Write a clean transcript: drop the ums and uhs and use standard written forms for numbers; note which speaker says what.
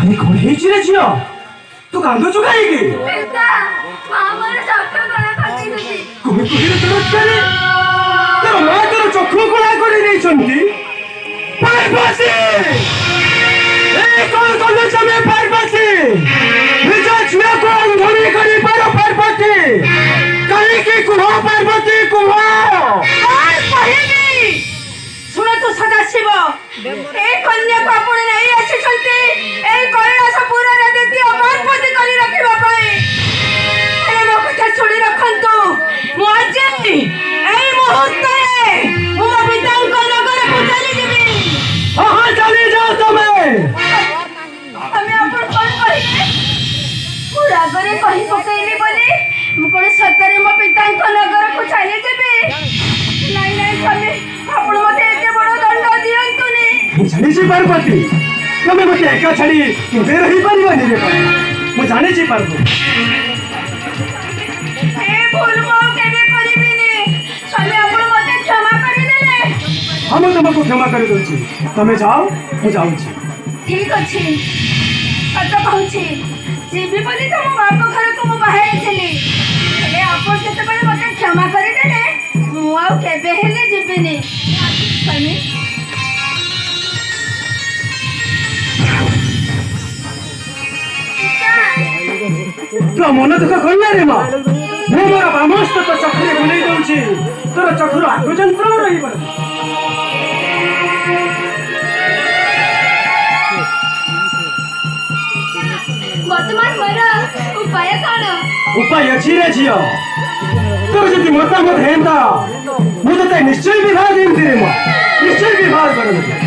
Speaker 1: ଆରେ କଣ ହେଇଛି ରେ ଝିଅ ତୁ କାନ୍ଦୁଛୁ କାହିଁକି
Speaker 2: ପିତା ମାମର ଚକ୍ର କଳା କରିଦେଇଛନ୍ତି।
Speaker 1: କୁହି କୁହିରେ ଚମତ୍କାରୀ ତୋର ମା ତୋର ଚକ୍ଷୁ କଳା କରି ଦେଇଛନ୍ତି ପାର୍ବତୀ ଏ କଣ କଲେ ତମେ ପାର୍ବତୀ ନିଜ ଝିଅକୁ ଅন্ধଳି କରିପାର ପାର୍ବତୀ କାହିଁକି କୁହ ପାର୍ବତୀ କୁହ
Speaker 2: କଣ କହିବି ଶୁଣନ୍ତୁ ସଦାଶିବ ଏ କନ୍ୟାକୁ ଆପଣ ନେଇ ଆସିଛନ୍ତି এই କୈଳାସପୁରରେ ଦ୍ୱିତୀୟ ପାର୍ବତୀ କରି ରଖିବା ପାଇଁ। ହେଲେ ମୋ କଥା ଶୁଣି ରଖନ୍ତୁ ମୁଁ ଆଜି এই ମୁହୂର୍ତ୍ତରେ ମୁଁ ମୋ ପିତାଙ୍କ ନଗରକୁ ଚାଲିଯିବି।
Speaker 1: ହଁ ଚାଲି ଯାଅ ତମେ
Speaker 2: ତମେ ଆପଣ କଣ କହିଲେ ମୁଁ ରାଗରେ କହି ପକେଇଲି ବୋଲି ମୁଁ କଣ ସତରେ ମୋ ପିତାଙ୍କ ନଗରକୁ ଚାଲିଯିବି? ନାଇଁ ନାଇଁ ସ୍ୱାମୀ ଆପଣ ମତେ ଏତେ ବଡ଼ ଦଣ୍ଡ ଦିଅନ୍ତୁନି।
Speaker 1: ଜାଣିଛି ପାର୍ବତୀ ତମେ ମତେ ଏକା ଛାଡ଼ି କେବେ ରହିପାରିବନି ରେ ମୁଁ ଜାଣିଛି ପାର୍ବତୀ
Speaker 2: ଏ ଭୁଲ ମୁଁ ଆଉ କେବେ କରିବିନି। ସ୍ୱାମୀ ଆପଣ ମତେ କ୍ଷମା କରିଦେଲେ।
Speaker 1: ଆମେ ତୁମକୁ କ୍ଷମା କରିଦେଉଛି ତମେ ଯାଅ ମୁଁ ଯାଉଛି
Speaker 2: ଠିକ ଅଛି ସତ କହୁଛି ଯିବି ବୋଲି ତ ମୋ ବାପ ଘରକୁ ମୁଁ ବାହାରିଥିଲି। ହେଲେ ଆପଣ ଯେତେବେଳେ ମତେ କ୍ଷମା କରିଦେଲେ ମୁଁ ଆଉ କେବେ ହେଲେ ଯିବିନି। ସ୍ୱାମୀ
Speaker 1: ତୁ ମନ ଦୁଃଖ କଲା ରେ ମା ମୁଁ ମୋର ବାମସ୍ତ ତ ଚକ୍ଷୁରେ ବୁଲେଇ ଦଉଛି ତୋର ଚକ୍ଷୁର ଆଗ ଯନ୍ତ୍ରଣ ରହିବ
Speaker 2: ବର୍ତ୍ତମାନ ମୋର ଉପାୟ କଣ?
Speaker 1: ଉପାୟ ଅଛି ରେ ଝିଅ ତୋର ଯଦି ମତାମତ ହେନ୍ତା ମୁଁ ତତେ ନିଶ୍ଚୟ ବିବାହ ଦେବି ରେ ମା ନିଶ୍ଚୟ ବିବାହ କରିବି